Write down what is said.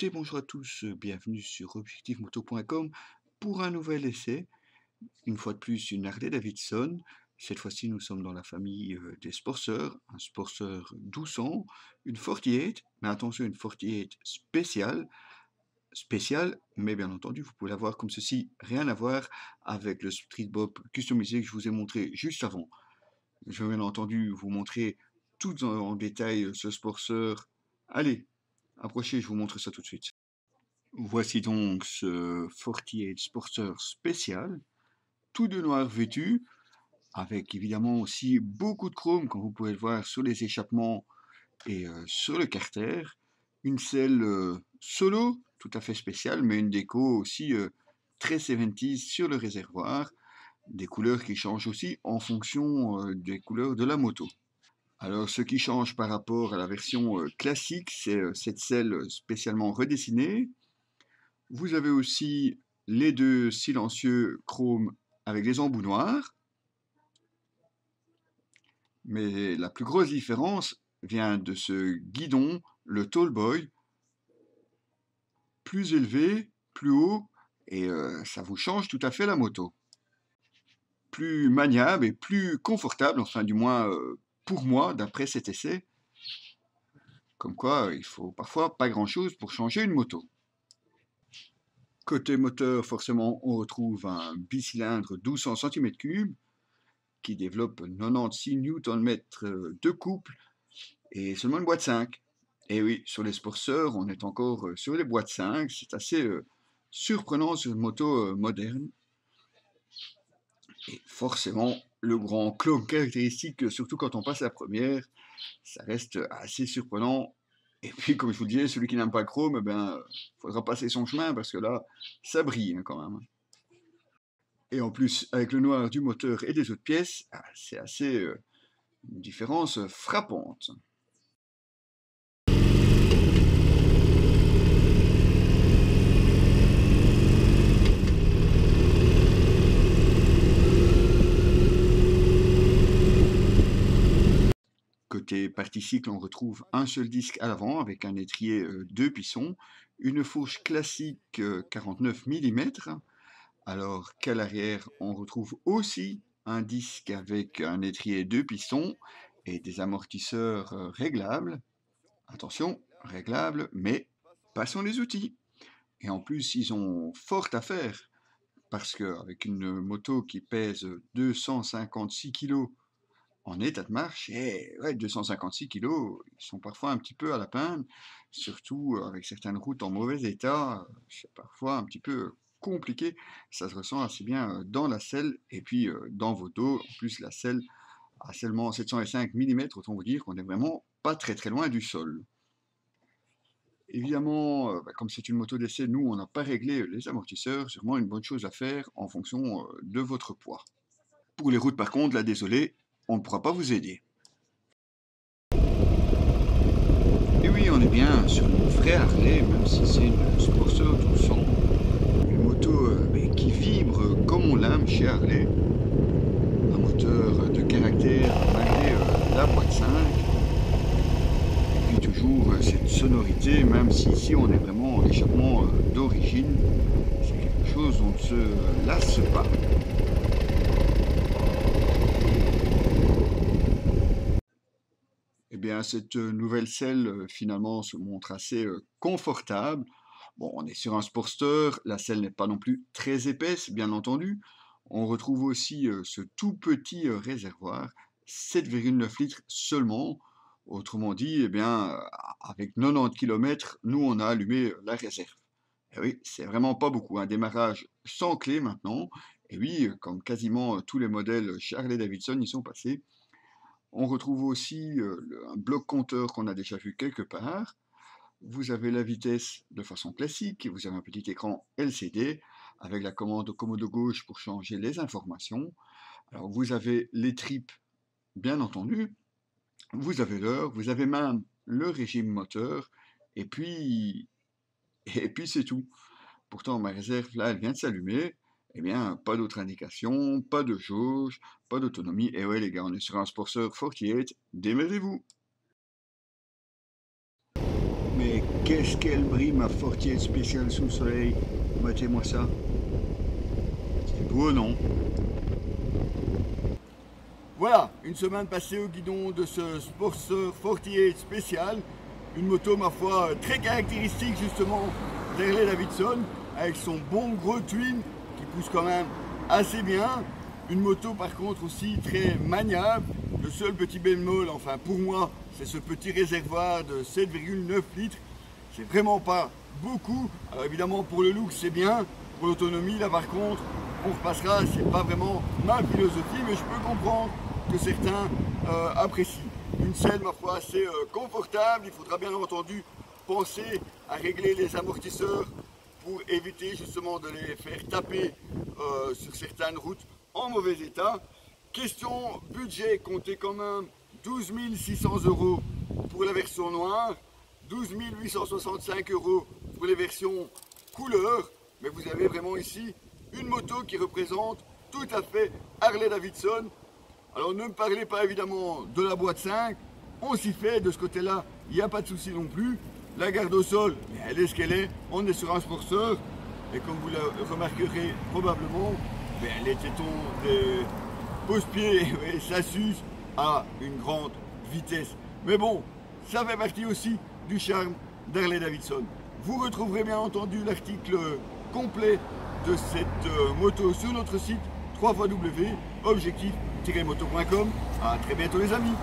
Écoutez, bonjour à tous, bienvenue sur objectifmoto.com pour un nouvel essai. Une fois de plus, une Harley Davidson. Cette fois-ci, nous sommes dans la famille des Sportster, un Sportster 1200, une 48, mais attention, une 48 spéciale, mais bien entendu, vous pouvez la voir comme ceci, rien à voir avec le Street Bob customisé que je vous ai montré juste avant. Je vais bien entendu vous montrer tout en détail ce Sportster. Allez, approchez, je vous montre ça tout de suite. Voici donc ce 48 Sportster spécial, tout de noir vêtu, avec évidemment aussi beaucoup de chrome, comme vous pouvez le voir sur les échappements et sur le carter. Une selle solo, tout à fait spéciale, mais une déco aussi très 70s sur le réservoir. Des couleurs qui changent aussi en fonction des couleurs de la moto. Alors, ce qui change par rapport à la version classique, c'est cette selle spécialement redessinée. Vous avez aussi les deux silencieux chrome avec les embouts noirs. Mais la plus grosse différence vient de ce guidon, le Tallboy, plus élevé, plus haut, et ça vous change tout à fait la moto. Plus maniable et plus confortable, enfin du moins pour moi, d'après cet essai. Comme quoi, il faut parfois pas grand-chose pour changer une moto. Côté moteur, forcément, on retrouve un bicylindre 1200 cm3 qui développe 96 Nm de couple et seulement une boîte 5. Et oui, sur les Sportster, on est encore sur les boîtes 5. C'est assez surprenant sur une moto moderne. Et forcément, le grand cloque caractéristique, surtout quand on passe la première, ça reste assez surprenant. Et puis, comme je vous le disais, celui qui n'aime pas le chrome, eh ben, faudra passer son chemin parce que là, ça brille hein, quand même. Et en plus, avec le noir du moteur et des autres pièces, c'est assez une différence frappante. Côté partie cycle, on retrouve un seul disque à l'avant avec un étrier 2 pistons, une fourche classique 49 mm, alors qu'à l'arrière, on retrouve aussi un disque avec un étrier 2 pistons et des amortisseurs réglables. Attention, réglables, mais passons les outils. Et en plus, ils ont fort à faire, parce qu'avec une moto qui pèse 256 kg en état de marche, et ouais, 256 kg, ils sont parfois un petit peu à la peine, surtout avec certaines routes en mauvais état, c'est parfois un petit peu compliqué. Ça se ressent assez bien dans la selle et puis dans vos dos. En plus, la selle a seulement 705 mm, autant vous dire qu'on est vraiment pas très très loin du sol. Évidemment, comme c'est une moto d'essai, nous, on n'a pas réglé les amortisseurs, sûrement une bonne chose à faire en fonction de votre poids. Pour les routes, par contre, là, désolé, on ne pourra pas vous aider. Et oui, on est bien sur une vraie Harley, même si c'est une Sportster 1200. Une moto qui vibre comme on l'aime chez Harley. Un moteur de caractère malgré la boîte 5. Et puis toujours cette sonorité, même si ici on est vraiment en échappement d'origine. C'est quelque chose dont on ne se lasse pas. Eh bien, cette nouvelle selle, finalement, se montre assez confortable. Bon, on est sur un Sportster, la selle n'est pas non plus très épaisse, bien entendu. On retrouve aussi ce tout petit réservoir, 7,9 litres seulement. Autrement dit, eh bien, avec 90 km, nous, on a allumé la réserve. Et oui, c'est vraiment pas beaucoup. Un démarrage sans clé maintenant. Et oui, comme quasiment tous les modèles chez Harley-Davidson y sont passés. On retrouve aussi un bloc compteur qu'on a déjà vu quelque part. Vous avez la vitesse de façon classique, vous avez un petit écran LCD avec la commande commode gauche pour changer les informations. Alors vous avez les tripes, bien entendu, vous avez l'heure, vous avez même le régime moteur, et puis, et puis c'est tout. Pourtant ma réserve là, elle vient de s'allumer. Eh bien, pas d'autre indication, pas de jauge, pas d'autonomie. Et ouais les gars, on est sur un Sportster 48, démerdez-vous. Mais qu'est-ce qu'elle brille, ma Fortier spéciale sous le soleil. Matez-moi ça. C'est beau, non? Voilà, une semaine passée au guidon de ce Sportster 48 spécial. Une moto, ma foi, très caractéristique justement d'Harley-Davidson, avec son bon gros twin qui pousse quand même assez bien. Une moto par contre aussi très maniable. Le seul petit bémol, enfin pour moi, c'est ce petit réservoir de 7,9 litres. C'est vraiment pas beaucoup. Alors évidemment pour le look c'est bien, pour l'autonomie là par contre, on repassera, c'est pas vraiment ma philosophie, mais je peux comprendre que certains apprécient. Une selle, ma foi, assez confortable. Il faudra bien entendu penser à régler les amortisseurs pour éviter justement de les faire taper sur certaines routes en mauvais état. Question budget, comptez quand même 12 600 € pour la version noire, 12 865 € pour les versions couleur. Mais vous avez vraiment ici une moto qui représente tout à fait Harley-Davidson. Alors ne me parlez pas évidemment de la boîte 5, on s'y fait de ce côté-là, il n'y a pas de souci non plus. La garde au sol, elle est ce qu'elle est, on est sur un Sportster, et comme vous le remarquerez probablement, les tétons des pose-pieds, ça s'use à une grande vitesse. Mais bon, ça fait partie aussi du charme d'Harley-Davidson. Vous retrouverez bien entendu l'article complet de cette moto sur notre site www.objectif-moto.com. À très bientôt les amis.